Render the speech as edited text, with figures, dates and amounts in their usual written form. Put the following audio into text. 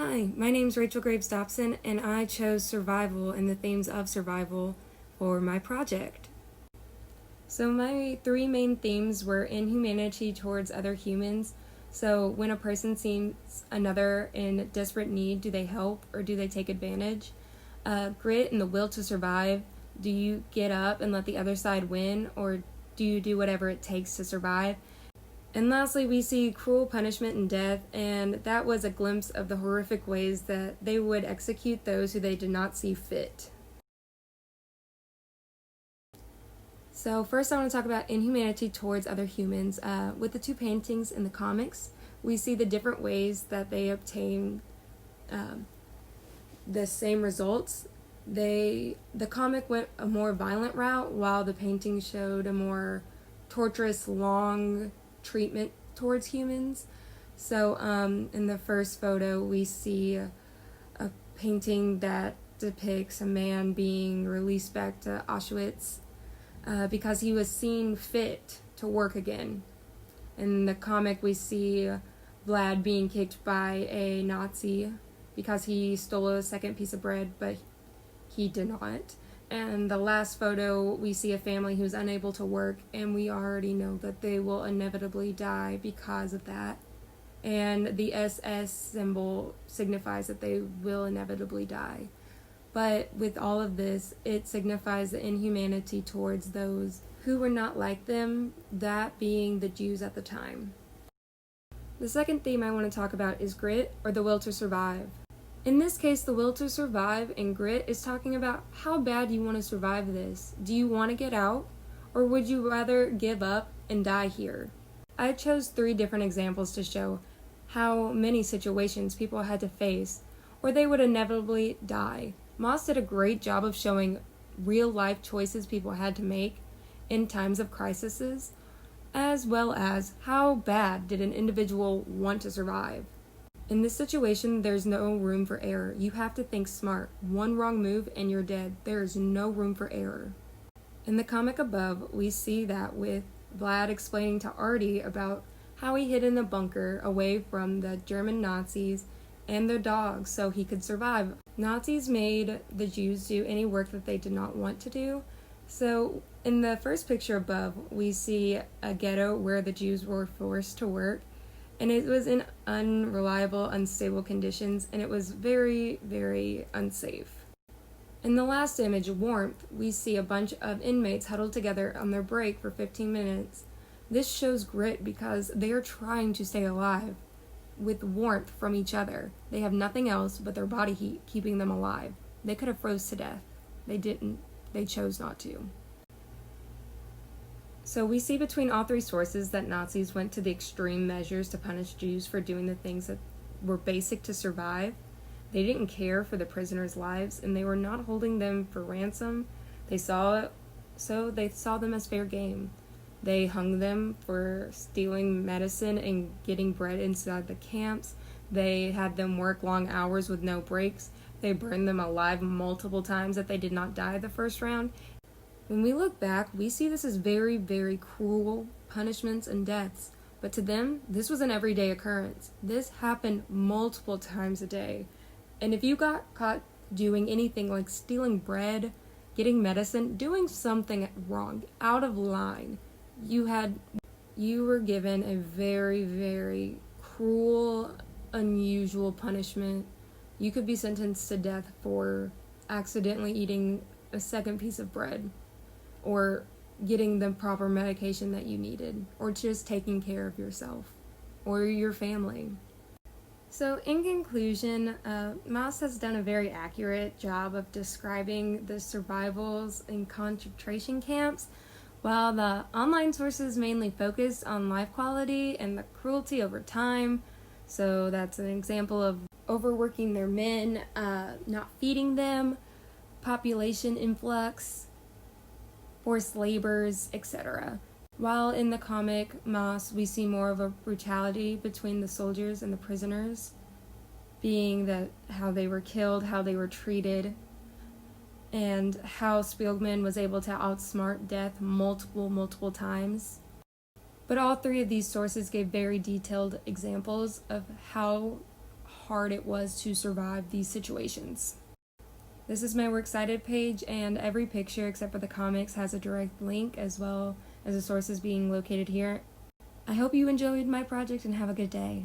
Hi, my name's Rachel Graves-Dobson, and I chose survival and the themes of survival for my project. So my three main themes were inhumanity towards other humans. So when a person sees another in desperate need, do they help or do they take advantage? Grit and the will to survive. Do you get up and let the other side win, or do you do whatever it takes to survive? And lastly, we see cruel punishment and death, and that was a glimpse of the horrific ways that they would execute those who they did not see fit. So first I want to talk about inhumanity towards other humans. With the two paintings in the comics, we see the different ways that they obtain the same results. The comic went a more violent route, while the painting showed a more torturous, long treatment towards humans. So in the first photo, we see a painting that depicts a man being released back to Auschwitz because he was seen fit to work again. In the comic, we see Vlad being kicked by a Nazi because he stole a second piece of bread, but he did not. And the last photo, we see a family who's unable to work, and we already know that they will inevitably die because of that. And the SS symbol signifies that they will inevitably die. But with all of this, it signifies the inhumanity towards those who were not like them, that being the Jews at the time. The second theme I want to talk about is grit, or the will to survive. In this case, the will to survive and grit is talking about how bad you want to survive this. Do you want to get out, or would you rather give up and die here? I chose 3 different examples to show how many situations people had to face, or they would inevitably die. Moss did a great job of showing real-life choices people had to make in times of crises, as well as how bad did an individual want to survive. In this situation, there's no room for error. You have to think smart. One wrong move and you're dead. There is no room for error. In the comic above, we see that with Vlad explaining to Artie about how he hid in a bunker away from the German Nazis and their dogs so he could survive. Nazis made the Jews do any work that they did not want to do. So in the first picture above, we see a ghetto where the Jews were forced to work. And it was in unreliable, unstable conditions, and it was very, very unsafe. In the last image, warmth, we see a bunch of inmates huddled together on their break for 15 minutes. This shows grit because they are trying to stay alive with warmth from each other. They have nothing else but their body heat keeping them alive. They could have froze to death. They didn't. They chose not to. So we see between all 3 sources that Nazis went to the extreme measures to punish Jews for doing the things that were basic to survive. They didn't care for the prisoners' lives, and they were not holding them for ransom. They saw them as fair game. They hung them for stealing medicine and getting bread inside the camps. They had them work long hours with no breaks. They burned them alive multiple times that they did not die the first round. When we look back, we see this as very, very cruel punishments and deaths. But to them, this was an everyday occurrence. This happened multiple times a day. And if you got caught doing anything like stealing bread, getting medicine, doing something wrong, out of line, you were given a very, very cruel, unusual punishment. You could be sentenced to death for accidentally eating a second piece of bread, or getting the proper medication that you needed, or just taking care of yourself or your family. So in conclusion, Moss has done a very accurate job of describing the survivals in concentration camps, while the online sources mainly focused on life quality and the cruelty over time. So that's an example of overworking their men, not feeding them, population influx, forced labors, etc. While in the comic Moss, we see more of a brutality between the soldiers and the prisoners, being that how they were killed, how they were treated, and how Spielman was able to outsmart death multiple times. But all 3 of these sources gave very detailed examples of how hard it was to survive these situations. This is my Works Cited page, and every picture except for the comics has a direct link as well as the sources being located here. I hope you enjoyed my project and have a good day.